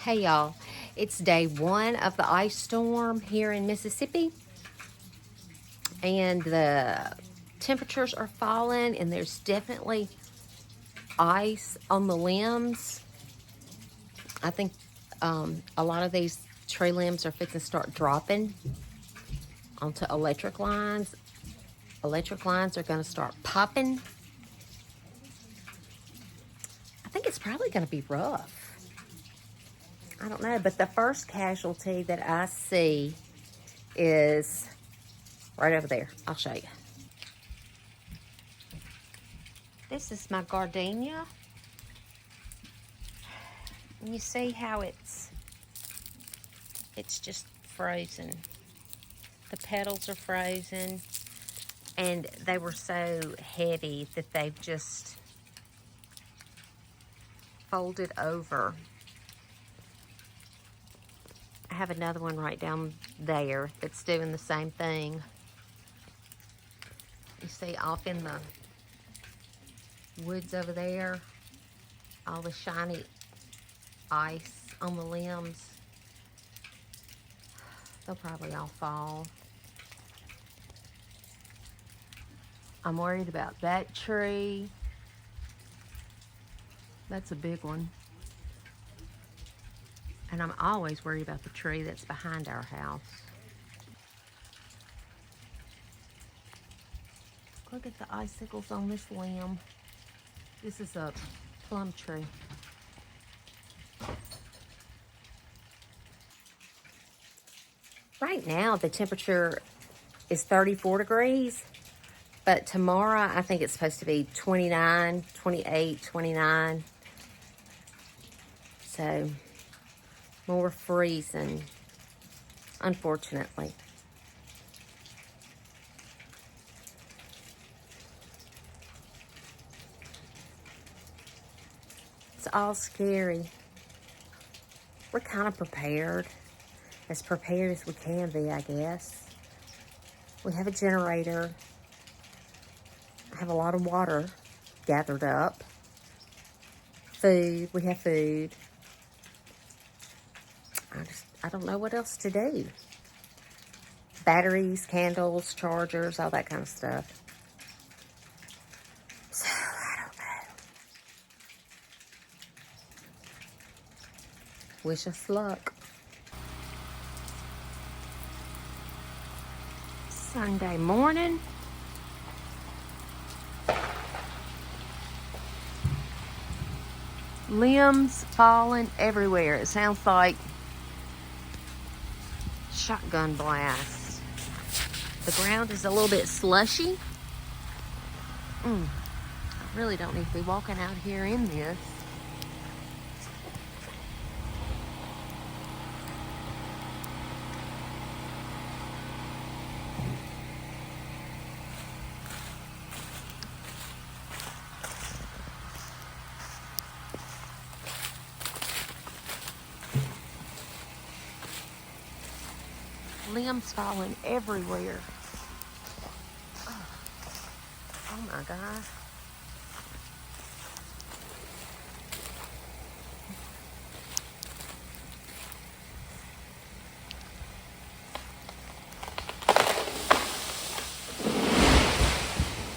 Hey y'all, it's day one of the ice storm here in Mississippi, and the temperatures are falling, and there's definitely ice on the limbs. I think a lot of these tree limbs are fixing to start dropping onto electric lines. Electric lines are going to start popping. I think it's probably going to be rough. I don't know, but the first casualty that I see is right over there. I'll show you. This is my gardenia. You see how it's just frozen. The petals are frozen, and they were so heavy that they've just folded over. I have another one right down there that's doing the same thing. You see off in the woods over there, all the shiny ice on the limbs. They'll probably all fall. I'm worried about that tree. That's a big one. And I'm always worried about the tree that's behind our house. Look at the icicles on this limb. This is a plum tree. Right now, the temperature is 34 degrees, but tomorrow I think it's supposed to be 29, 28, 29. So, more freezing, unfortunately. It's all scary. We're kind of prepared as we can be, I guess. We have a generator. I have a lot of water gathered up. Food, we have food. I don't know what else to do. Batteries, candles, chargers, all that kind of stuff. So, I don't know. Wish us luck. Sunday morning. Limbs falling everywhere. It sounds like shotgun blast. The ground is a little bit slushy. I really don't need to be walking out here in this. Limbs falling everywhere. Oh my God.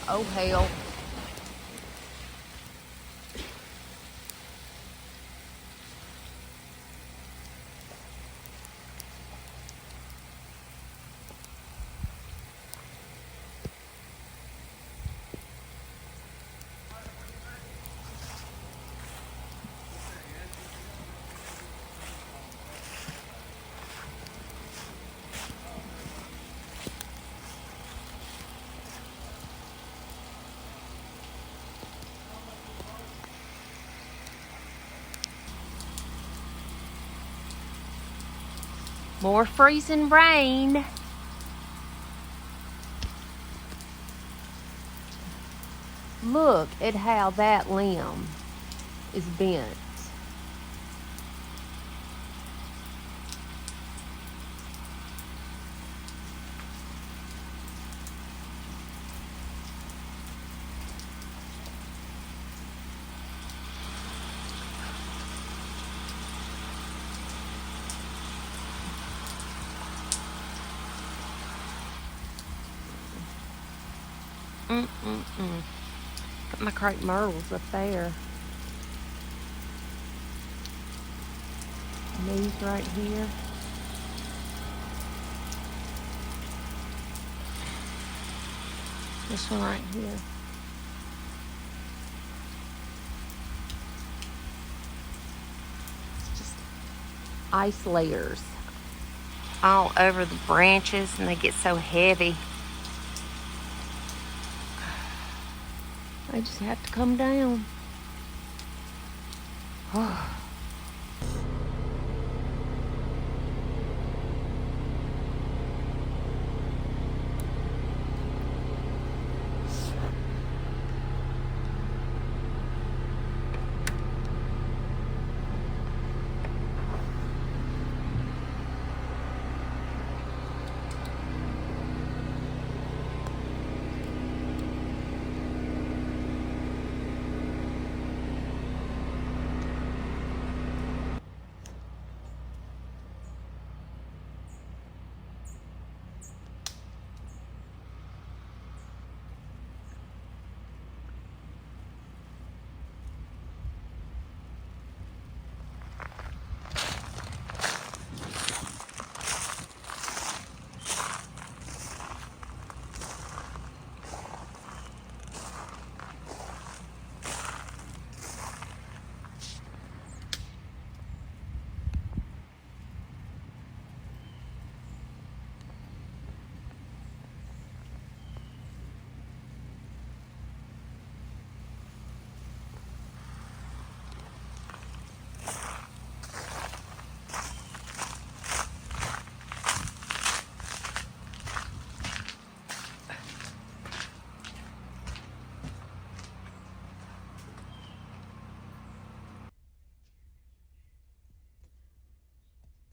Oh hell. More freezing rain. Look at how that limb is bent. Put my crepe myrtles up there. And these right here. This one right here. It's just ice layers all over the branches, and they get so heavy. They just have to come down.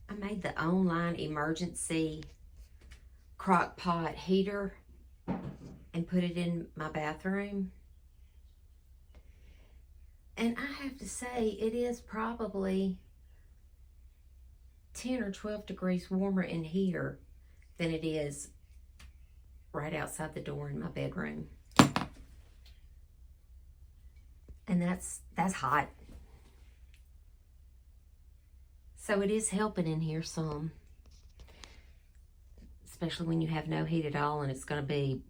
I made the online emergency crock pot heater and put it in my bathroom. And I have to say, it is probably 10 or 12 degrees warmer in here than it is right outside the door in my bedroom. And that's hot. So it is helping in here some. Especially when you have no heat at all and it's going to be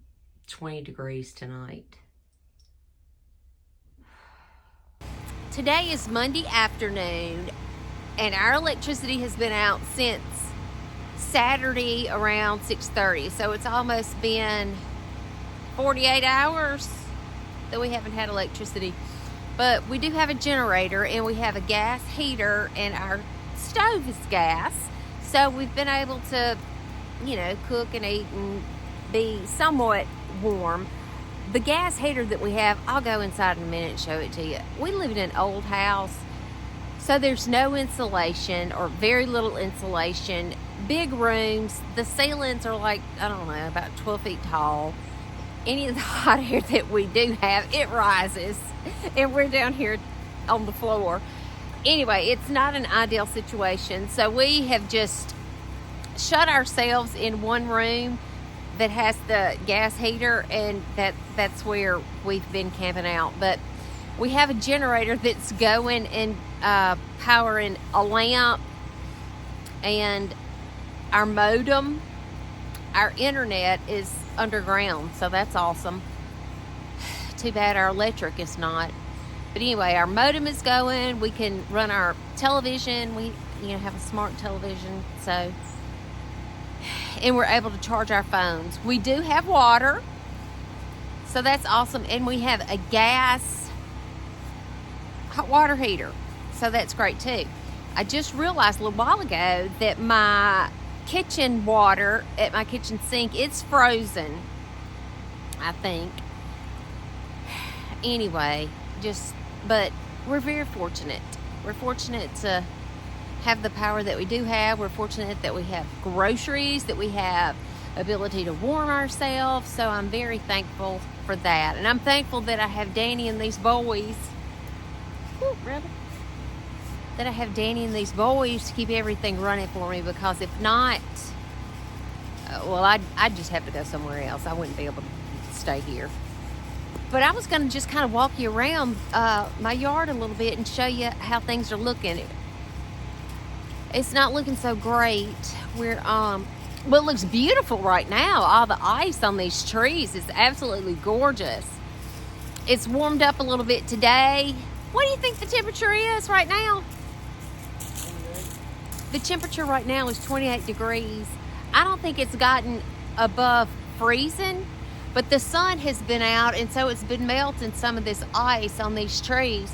20 degrees tonight. Today is Monday afternoon and our electricity has been out since Saturday around 6:30. So it's almost been 48 hours that we haven't had electricity. But we do have a generator and we have a gas heater and our stove is gas. So we've been able to, you know, cook and eat and be somewhat warm. The gas heater that we have, I'll go inside in a minute and show it to you. We live in an old house, so there's no insulation or very little insulation. Big rooms, the ceilings are like, I don't know, about 12 feet tall. Any of the hot air that we do have, it rises, and we're down here on the floor. Anyway, it's not an ideal situation, so we have just shut ourselves in one room that has the gas heater, and that's where we've been camping out. But we have a generator that's going and powering a lamp and our modem. Our internet is underground, so that's awesome. Too bad our electric is not. But anyway, our modem is going. We can run our television. We have a smart television, so, and we're able to charge our phones. We do have water, so that's awesome. And we have a gas hot water heater, so that's great too. I just realized a little while ago that my kitchen water at my kitchen sink, it's frozen, I think. Anyway, but we're very fortunate. We're fortunate to have the power that we do have. We're fortunate that we have groceries, that we have ability to warm ourselves. So I'm very thankful for that. And I'm thankful that I have Danny and these boys. That I have Danny and these boys to keep everything running for me, because if not, well, I'd just have to go somewhere else. I wouldn't be able to stay here. But I was going to just kind of walk you around my yard a little bit and show you how things are looking. It's not looking so great. Well, it looks beautiful right now. All the ice on these trees is absolutely gorgeous. It's warmed up a little bit today. What do you think the temperature is right now? The temperature right now is 28 degrees. I don't think it's gotten above freezing, but the sun has been out, and so it's been melting some of this ice on these trees.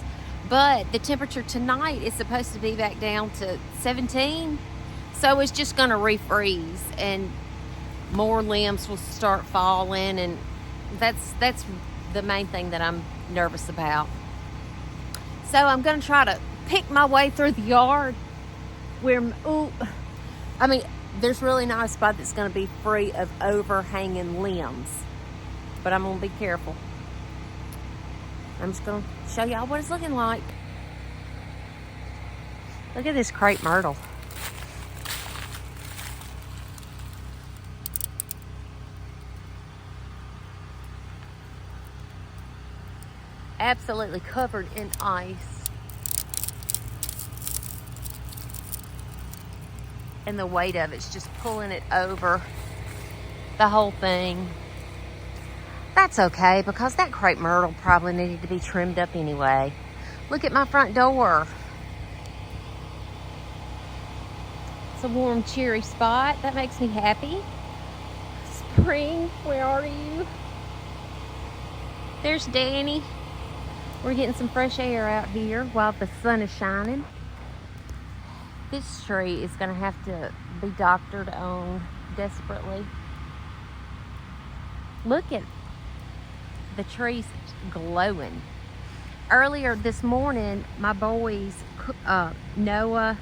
But the temperature tonight is supposed to be back down to 17, so it's just going to refreeze, and more limbs will start falling, and that's the main thing that I'm nervous about. So I'm going to try to pick my way through the yard there's really not a spot that's going to be free of overhanging limbs, but I'm going to be careful. I'm just going to show y'all what it's looking like. Look at this crepe myrtle. Absolutely covered in ice. And the weight of it's just pulling it over the whole thing. That's okay, because that crepe myrtle probably needed to be trimmed up anyway. Look at my front door. It's a warm, cheery spot. That makes me happy. Spring, where are you? There's Danny. We're getting some fresh air out here while the sun is shining. This tree is going to have to be doctored on desperately. Look at the trees glowing. Earlier this morning, my boys, Noah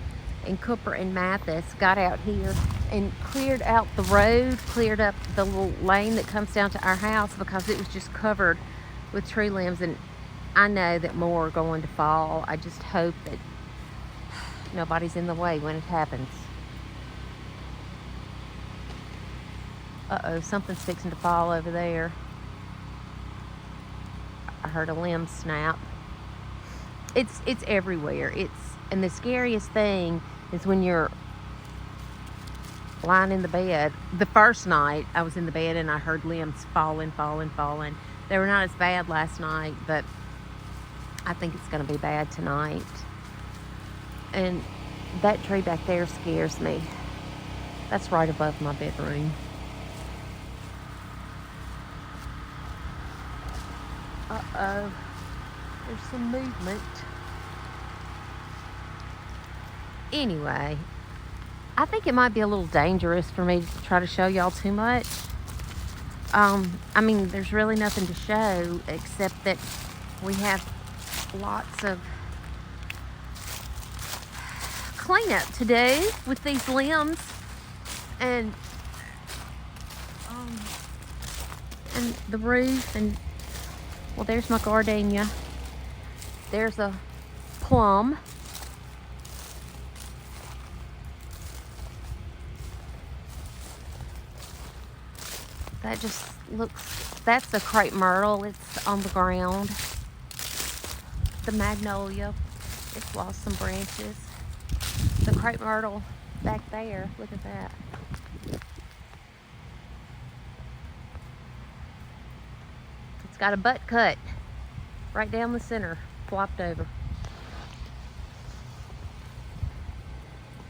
and Cooper and Mathis, got out here and cleared out the road, cleared up the little lane that comes down to our house, because it was just covered with tree limbs, and I know that more are going to fall. I just hope that nobody's in the way when it happens. Uh-oh, something's fixing to fall over there. I heard a limb snap. It's everywhere. And the scariest thing is when you're lying in the bed. The first night I was in the bed and I heard limbs falling. They were not as bad last night, but I think it's going to be bad tonight. And that tree back there scares me. That's right above my bedroom. Uh-oh. There's some movement. Anyway, I think it might be a little dangerous for me to try to show y'all too much. There's really nothing to show except that we have lots of cleanup to do with these limbs, and the roof, and well, there's my gardenia. There's a plum. That just looks, that's a crepe myrtle. It's on the ground. The magnolia, it's lost some branches. The crepe myrtle back there, look at that. It's got a butt cut right down the center, flopped over.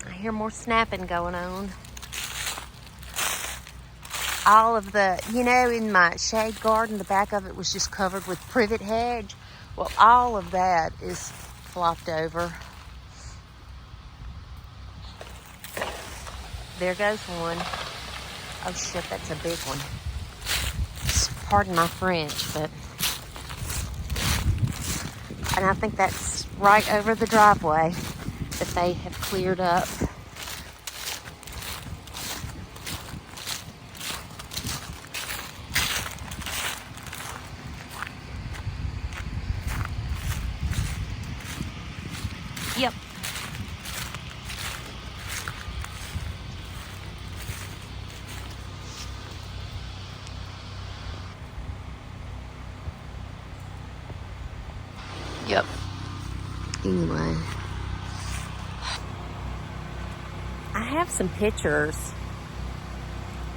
I hear more snapping going on. All of the, in my shade garden, the back of it was just covered with privet hedge. Well, all of that is flopped over. There goes one. Oh shit, that's a big one. Pardon my French, but... And I think that's right over the driveway that they have cleared up. Yep. Yep. Anyway. I have some pictures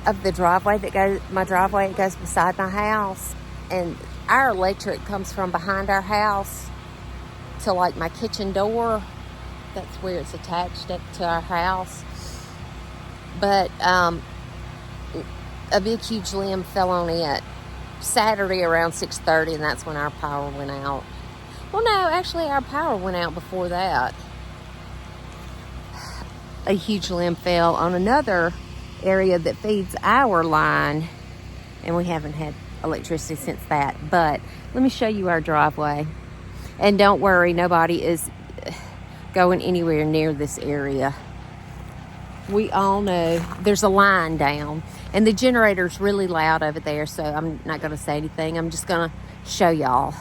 of the driveway my driveway that goes beside my house. And our electric comes from behind our house to like my kitchen door. That's where it's attached up to our house. But a big huge limb fell on it Saturday around 6:30, and that's when our power went out. Well, no, actually our power went out before that. A huge limb fell on another area that feeds our line, and we haven't had electricity since that. But let me show you our driveway. And don't worry, nobody is going anywhere near this area. We all know there's a line down, and the generator's really loud over there, so I'm not going to say anything. I'm just going to show y'all.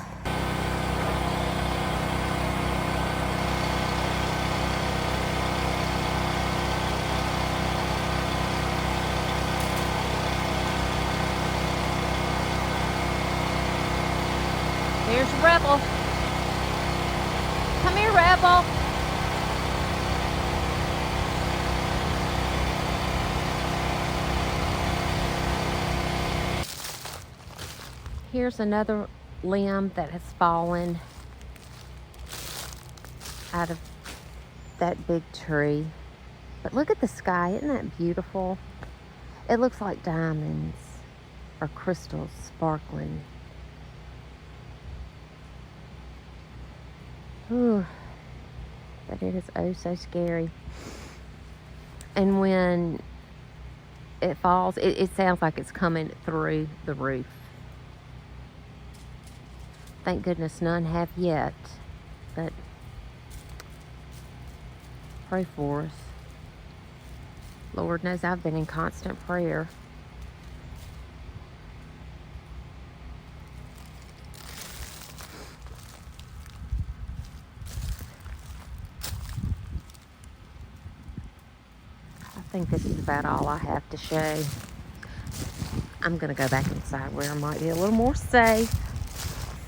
There's Rebel. Come here, Rebel. Here's another limb that has fallen out of that big tree. But look at the sky. Isn't that beautiful? It looks like diamonds or crystals sparkling. Ooh, but it is oh so scary. And when it falls, it sounds like it's coming through the roof. Thank goodness none have yet, but pray for us. Lord knows I've been in constant prayer. I think this is about all I have to show. I'm going to go back inside where I might be a little more safe.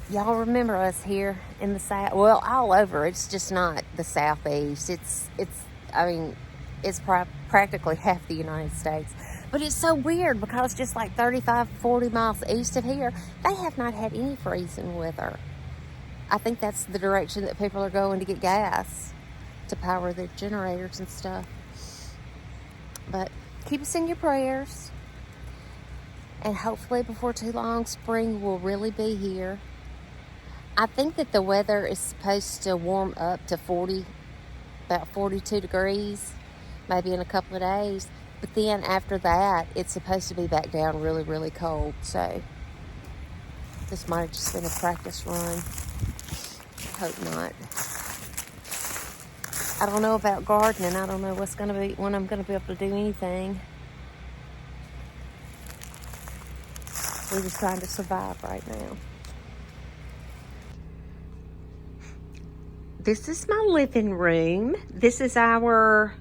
Y'all remember us here in the South? Well, all over. It's just not the Southeast. It's practically half the United States. But it's so weird because just like 35, 40 miles east of here, they have not had any freezing weather. I think that's the direction that people are going to get gas to power their generators and stuff. But keep us in your prayers. And hopefully before too long, spring will really be here. I think that the weather is supposed to warm up to about 42 degrees, maybe in a couple of days. But then after that, it's supposed to be back down really, really cold. So this might have just been a practice run. Hope not. I don't know about gardening. I don't know when I'm going to be able to do anything. We're just trying to survive right now. This is my living room. This is our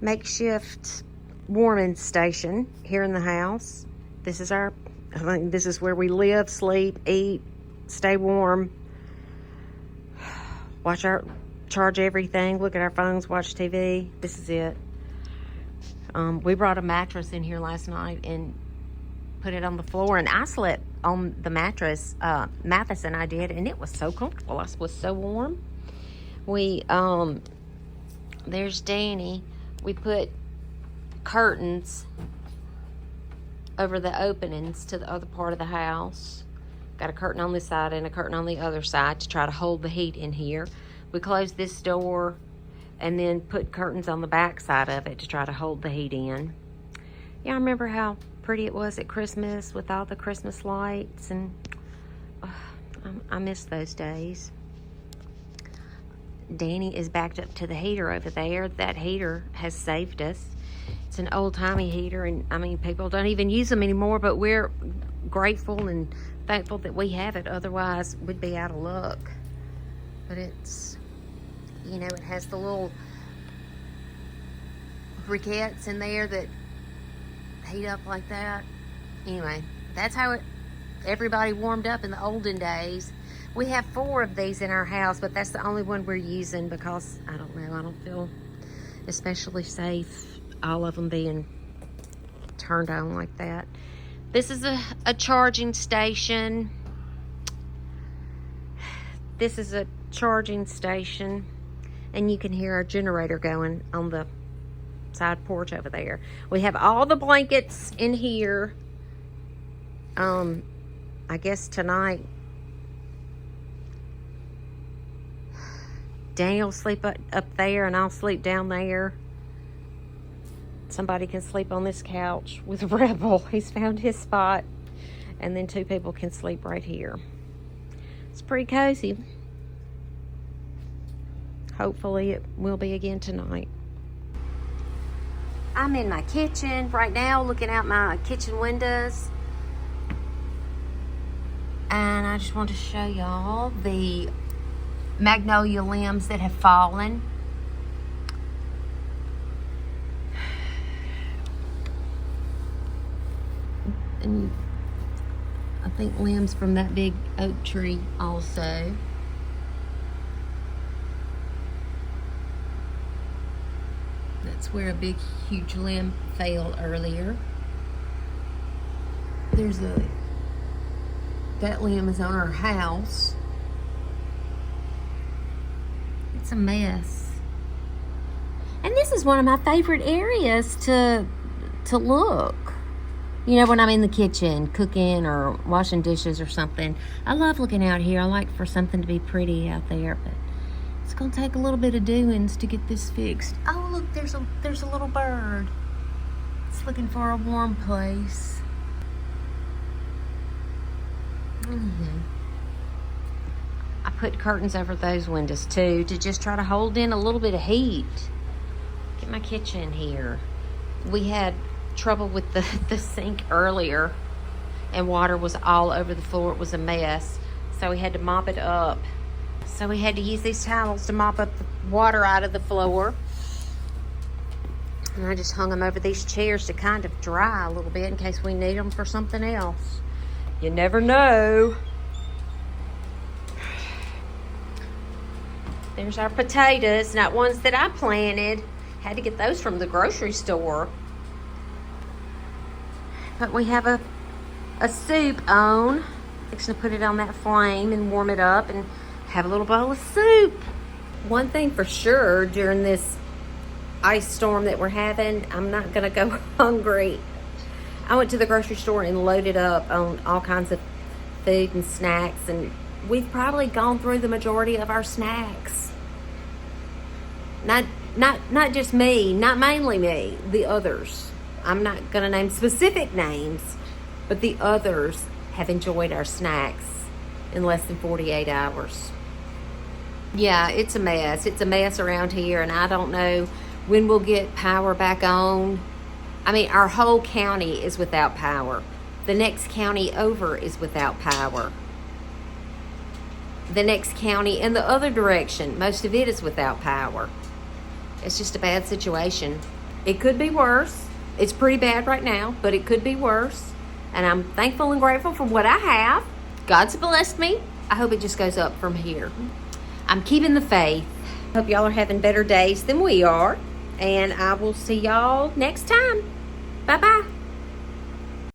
makeshift warming station here in the house. This is where we live, sleep, eat, stay warm, charge everything, look at our phones, watch TV. This is it. We brought a mattress in here last night and put it on the floor, and I slept on the mattress. Mathis and I did, and it was so comfortable. I was so warm. There's Danny. We put curtains over the openings to the other part of the house. Got a curtain on this side and a curtain on the other side to try to hold the heat in here. We closed this door and then put curtains on the back side of it to try to hold the heat in. Yeah, I remember how pretty it was at Christmas with all the Christmas lights, and I miss those days. Danny is backed up to the heater over there. That heater has saved us. It's an old-timey heater, and I mean, people don't even use them anymore, but we're grateful and thankful that we have it. Otherwise, we'd be out of luck. But it's, it has the little briquettes in there that heat up like that. Anyway, that's how everybody warmed up in the olden days. We have 4 of these in our house, but that's the only one we're using because, I don't know, I don't feel especially safe, all of them being turned on like that. This is a charging station. This is a charging station, and you can hear our generator going on the side porch over there. We have all the blankets in here. I guess tonight Daniel will sleep up there and I'll sleep down there. Somebody can sleep on this couch with Rebel. He's found his spot. And then 2 people can sleep right here. It's pretty cozy. Hopefully it will be again tonight. I'm in my kitchen right now looking out my kitchen windows. And I just want to show y'all the magnolia limbs that have fallen. And I think limbs from that big oak tree also. That's where a big huge limb fell earlier. That limb is on our house. It's a mess. And this is one of my favorite areas to look. You know, when I'm in the kitchen cooking or washing dishes or something, I love looking out here. I like for something to be pretty out there, but it's gonna take a little bit of doings to get this fixed. Oh, look, there's a little bird. It's looking for a warm place. I put curtains over those windows too to just try to hold in a little bit of heat. Get my kitchen here. We had trouble with the sink earlier and water was all over the floor. It was a mess, so we had to mop it up. So we had to use these towels to mop up the water out of the floor. And I just hung them over these chairs to kind of dry a little bit in case we need them for something else. You never know. There's our potatoes, not ones that I planted. Had to get those from the grocery store. But we have a soup on. Fixing to put it on that flame and warm it up and have a little bowl of soup. One thing for sure during this ice storm that we're having, I'm not gonna go hungry. I went to the grocery store and loaded up on all kinds of food and snacks, and we've probably gone through the majority of our snacks. Not just me, not mainly me, the others. I'm not gonna name specific names, but the others have enjoyed our snacks in less than 48 hours. Yeah, it's a mess. It's a mess around here, and I don't know when we'll get power back on. I mean, our whole county is without power. The next county over is without power. The next county in the other direction, most of it is without power. It's just a bad situation. It could be worse. It's pretty bad right now, but it could be worse. And I'm thankful and grateful for what I have. God's blessed me. I hope it just goes up from here. I'm keeping the faith. Hope y'all are having better days than we are. And I will see y'all next time. Bye-bye.